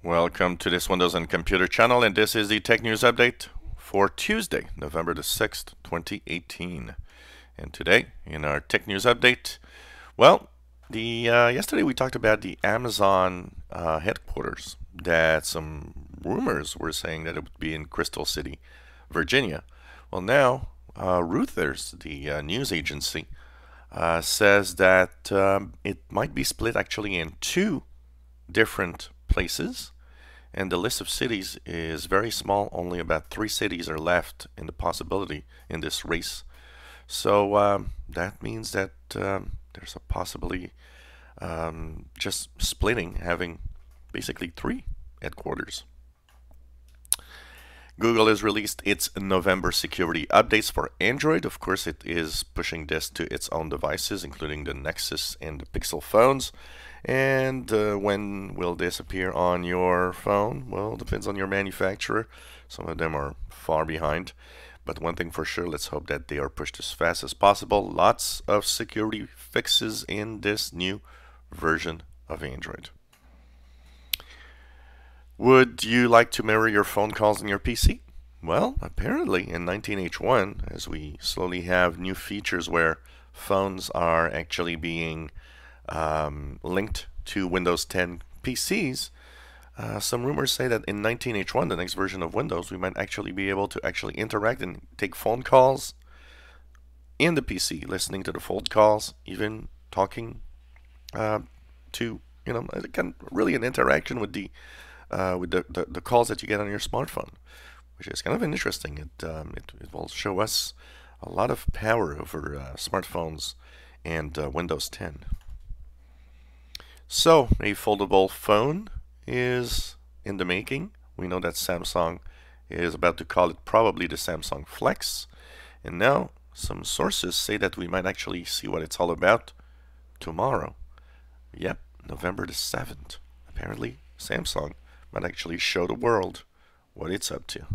Welcome to this Windows and Computer channel, and this is the Tech News Update for Tuesday, November the 6th, 2018. And today, in our Tech News Update, well, yesterday we talked about the Amazon headquarters, that some rumors were saying that it would be in Crystal City, Virginia. Well, now, Reuters, the news agency, says that it might be split actually in two different places, and the list of cities is very small. Only about 3 cities are left in the possibility in this race. So that means that there's a possibility just splitting, having basically 3 headquarters. Google has released its November security updates for Android. Of course, it is pushing this to its own devices, including the Nexus and the Pixel phones. And when will this appear on your phone? Well, it depends on your manufacturer. Some of them are far behind. But one thing for sure, let's hope that they are pushed as fast as possible. Lots of security fixes in this new version of Android. Would you like to mirror your phone calls in your PC? Well, apparently in 19H1, as we slowly have new features where phones are actually being linked to Windows 10 PCs, some rumors say that in 19H1, the next version of Windows, we might actually be able to actually interact and take phone calls in the PC, listening to the phone calls, even talking to, really an interaction with the calls that you get on your smartphone, which is kind of interesting. It will show us a lot of power over smartphones and Windows 10. So a foldable phone is in the making. We know that Samsung is about to call it probably the Samsung Flex, and now some sources say that we might actually see what it's all about tomorrow. Yep, November the 7th. Apparently Samsung might actually show the world what it's up to.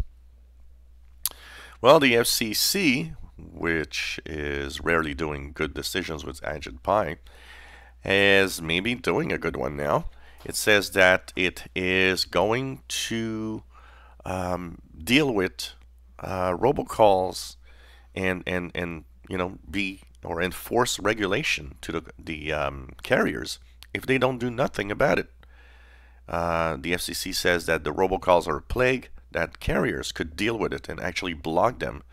Well, the FCC, which is rarely doing good decisions with Agent Pie, is maybe doing a good one now. It says that it is going to deal with robocalls and be or enforce regulation to the carriers if they don't do nothing about it. The FCC says that the robocalls are a plague, that carriers could deal with it and actually block them,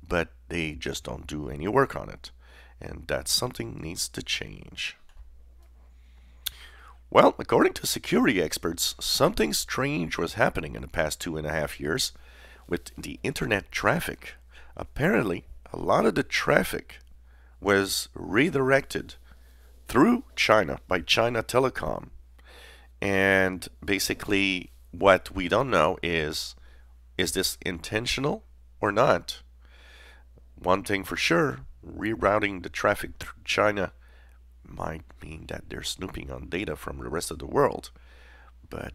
but they just don't do any work on it. And that something needs to change. Well, according to security experts, something strange was happening in the past 2.5 years with the internet traffic. Apparently, a lot of the traffic was redirected through China by China Telecom. And basically, what we don't know is this intentional or not? One thing for sure, rerouting the traffic through China might mean that they're snooping on data from the rest of the world. But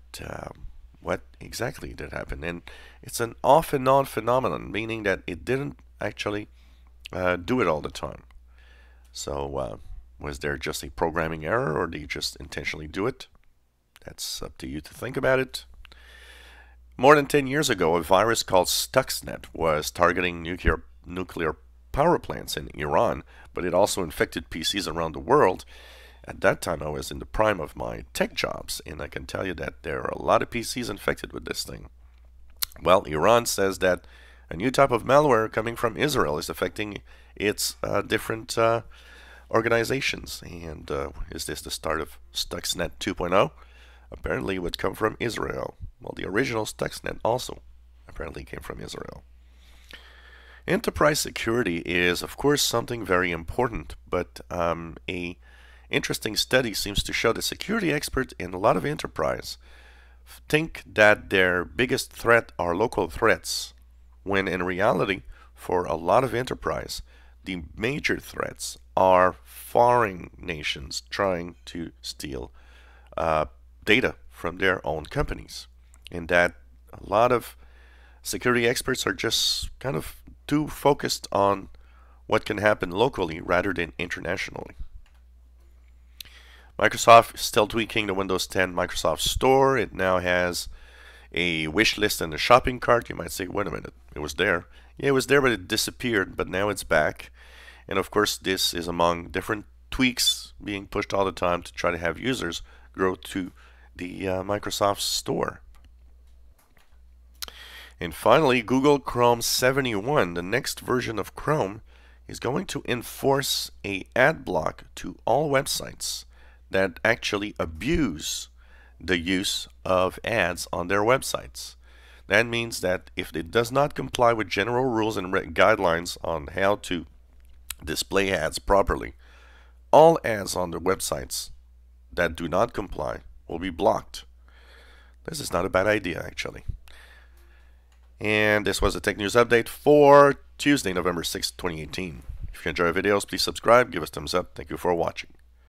what exactly did happen? And it's an off and on phenomenon, meaning that it didn't actually do it all the time. So was there just a programming error, or did you just intentionally do it? That's up to you to think about it. More than 10 years ago, a virus called Stuxnet was targeting nuclear power plants in Iran, but it also infected PCs around the world. At that time, I was in the prime of my tech jobs, and I can tell you that there are a lot of PCs infected with this thing. Well, Iran says that a new type of malware coming from Israel is affecting its different organizations. And is this the start of Stuxnet 2.0? Apparently it would come from Israel. Well, the original Stuxnet also apparently came from Israel. Enterprise security is, of course, something very important, but a interesting study seems to show that security experts in a lot of enterprise think that their biggest threat are local threats, when in reality, for a lot of enterprise, the major threats are foreign nations trying to steal data from their own companies, and that a lot of security experts are just kind of too focused on what can happen locally rather than internationally. Microsoft is still tweaking the Windows 10 Microsoft Store. It now has a wish list and a shopping cart. You might say, wait a minute, it was there. Yeah, it was there, but it disappeared, but now it's back. And of course, this is among different tweaks being pushed all the time to try to have users grow to the Microsoft Store. And finally, Google Chrome 71, the next version of Chrome, is going to enforce a ad block to all websites that actually abuse the use of ads on their websites. That means that if it does not comply with general rules and guidelines on how to display ads properly, all ads on the websites that do not comply will be blocked. This is not a bad idea, actually. And this was a Tech News Update for Tuesday, November 6, 2018. If you enjoy our videos, please subscribe, give us a thumbs up. Thank you for watching.